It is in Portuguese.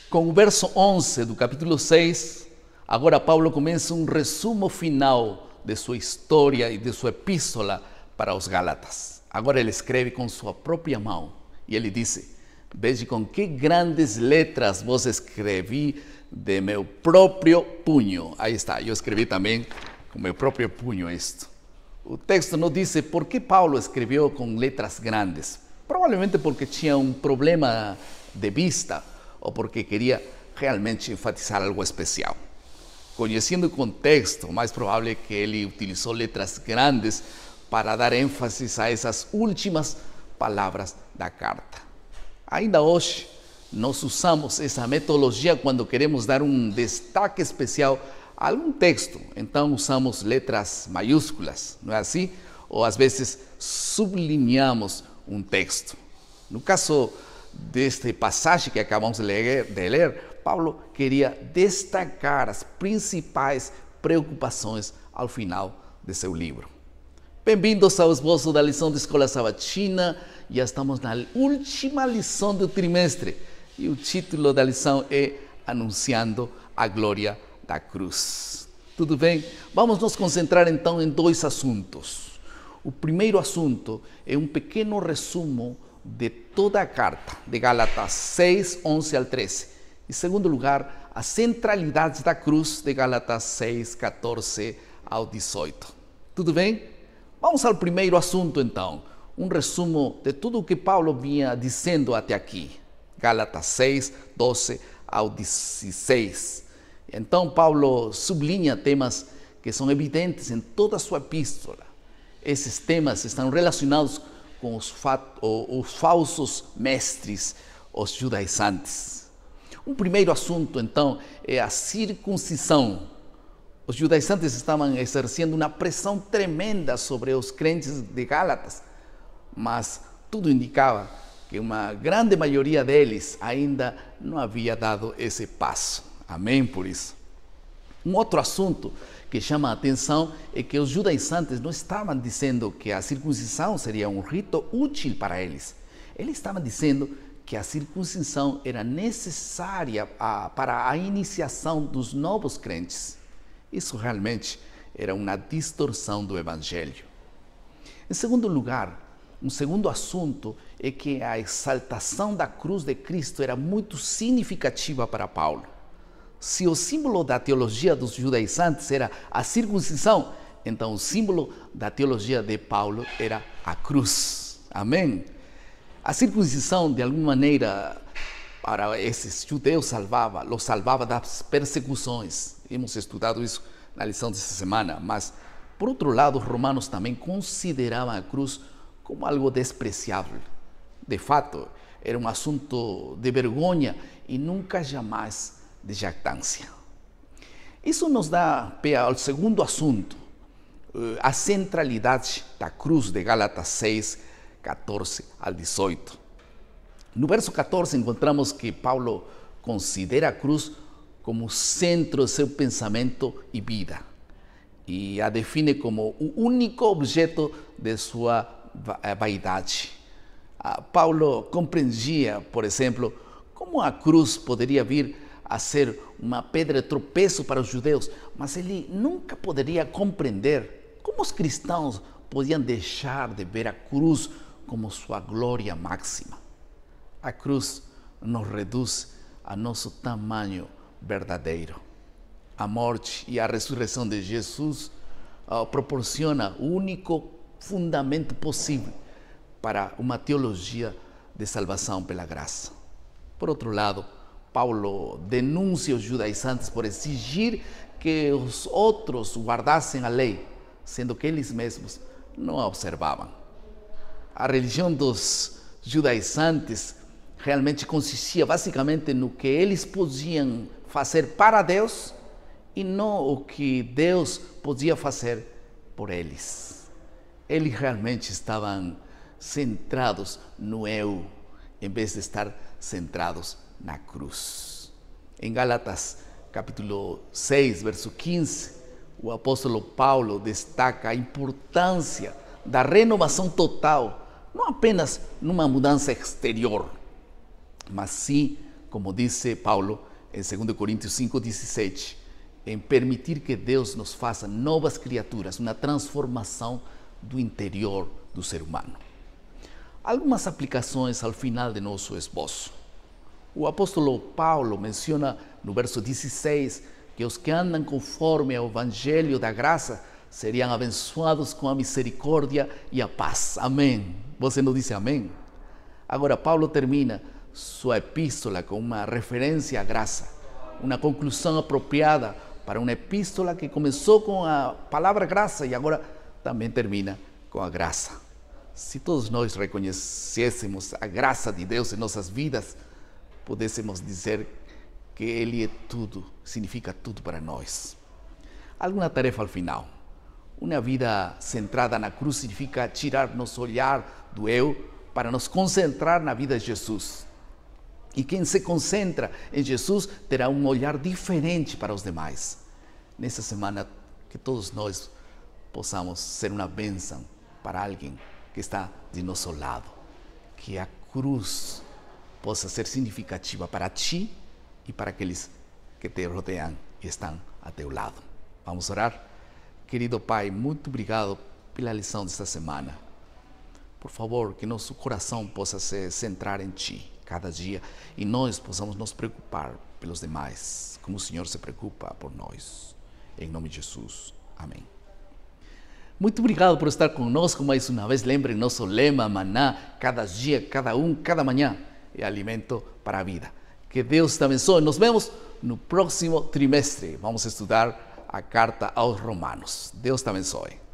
Com o verso 11 do capítulo 6, agora Paulo começa um resumo final de sua história e de sua epístola para os Gálatas. Agora ele escreve com sua própria mão e ele diz: veja com que grandes letras vos escrevi de meu próprio punho. Aí está, eu escrevi também com meu próprio punho isto. O texto não diz por que Paulo escreveu com letras grandes. Provavelmente porque tinha um problema de vista ou porque queria realmente enfatizar algo especial. Conhecendo o contexto, mais provável é que ele utilizou letras grandes para dar ênfase a essas últimas palavras da carta. Ainda hoje, nós usamos essa metodologia quando queremos dar um destaque especial a algum texto. Então usamos letras maiúsculas, não é assim? Ou às vezes sublinhamos um texto. No caso desta passagem que acabamos de ler, Paulo queria destacar as principais preocupações ao final de seu livro. Bem-vindos ao esboço da lição de Escola Sabatina. Já estamos na última lição do trimestre e o título da lição é Anunciando a Glória da Cruz. Tudo bem? Vamos nos concentrar então em dois assuntos. O primeiro assunto é um pequeno resumo de toda a carta de Gálatas 6, 11 ao 13. Em segundo lugar, a centralidade da cruz de Gálatas 6, 14 ao 18. Tudo bem? Vamos ao primeiro assunto então. Um resumo de tudo o que Paulo vinha dizendo até aqui. Gálatas 6, 12 ao 16. Então Paulo sublinha temas que são evidentes em toda a sua epístola. Esses temas estão relacionados com os falsos mestres, os judaizantes. Um primeiro assunto, então, é a circuncisão. Os judaizantes estavam exercendo uma pressão tremenda sobre os crentes de Gálatas, mas tudo indicava que uma grande maioria deles ainda não havia dado esse passo. Amém por isso. Um outro assunto que chama a atenção é que os judaizantes não estavam dizendo que a circuncisão seria um rito útil para eles. Eles estavam dizendo que a circuncisão era necessária para a iniciação dos novos crentes. Isso realmente era uma distorção do Evangelho. Em segundo lugar, um segundo assunto é que a exaltação da cruz de Cristo era muito significativa para Paulo. Se o símbolo da teologia dos judaizantes era a circuncisão, então o símbolo da teologia de Paulo era a cruz. Amém? A circuncisão, de alguma maneira, para esses judeus los salvava das persecuções. Hemos estudado isso na lição dessa semana, mas, por outro lado, os romanos também consideravam a cruz como algo despreciável. De fato, era um assunto de vergonha e nunca jamais de jactância. Isso nos dá pé ao segundo assunto, a centralidade da cruz de Gálatas 6, 14 ao 18. No verso 14 encontramos que Paulo considera a cruz como o centro de seu pensamento e vida e a define como o único objeto de sua vaidade. Paulo compreendia, por exemplo, como a cruz poderia vir a ser uma pedra de tropeço para os judeus, mas ele nunca poderia compreender como os cristãos podiam deixar de ver a cruz como sua glória máxima. A cruz nos reduz a nosso tamanho verdadeiro. A morte e a ressurreição de Jesus proporciona o único fundamento possível para uma teologia de salvação pela graça. Por outro lado, Paulo denuncia os judaizantes por exigir que os outros guardassem a lei, sendo que eles mesmos não a observavam. A religião dos judaizantes realmente consistia basicamente no que eles podiam fazer para Deus e não o que Deus podia fazer por eles. Eles realmente estavam centrados no eu, em vez de estar centrados na cruz. Em Gálatas, capítulo 6, verso 15, o apóstolo Paulo destaca a importância da renovação total, não apenas numa mudança exterior, mas sim como dice Paulo en 2 Coríntios 5:17, em permitir que Deus nos faça novas criaturas, uma transformação do interior do ser humano. Algumas aplicações ao final de nosso esboço. O apóstolo Paulo menciona no verso 16 que os que andam conforme ao evangelho da graça seriam abençoados com a misericórdia e a paz. Amém. Você não disse amém? Agora, Paulo termina sua epístola com uma referência à graça, uma conclusão apropriada para uma epístola que começou com a palavra graça e agora também termina com a graça. Se todos nós reconhecêssemos a graça de Deus em nossas vidas, pudéssemos dizer que Ele é tudo, significa tudo para nós. Alguma tarefa ao final. Uma vida centrada na cruz significa tirar nosso olhar do eu para nos concentrar na vida de Jesus. E quem se concentra em Jesus terá um olhar diferente para os demais. Nessa semana, que todos nós possamos ser uma bênção para alguém que está de nosso lado. Que a cruz possa ser significativa para ti e para aqueles que te rodeiam e estão a teu lado. Vamos orar? Querido Pai, muito obrigado pela lição desta semana. Por favor, que nosso coração possa se centrar em Ti cada dia e nós possamos nos preocupar pelos demais, como o Senhor se preocupa por nós. Em nome de Jesus. Amém. Muito obrigado por estar conosco mais uma vez. Lembre nosso lema, maná, cada dia, cada cada manhã é alimento para a vida. Que Deus te abençoe. Nos vemos no próximo trimestre. Vamos estudar a carta aos Romanos. Deus te abençoe.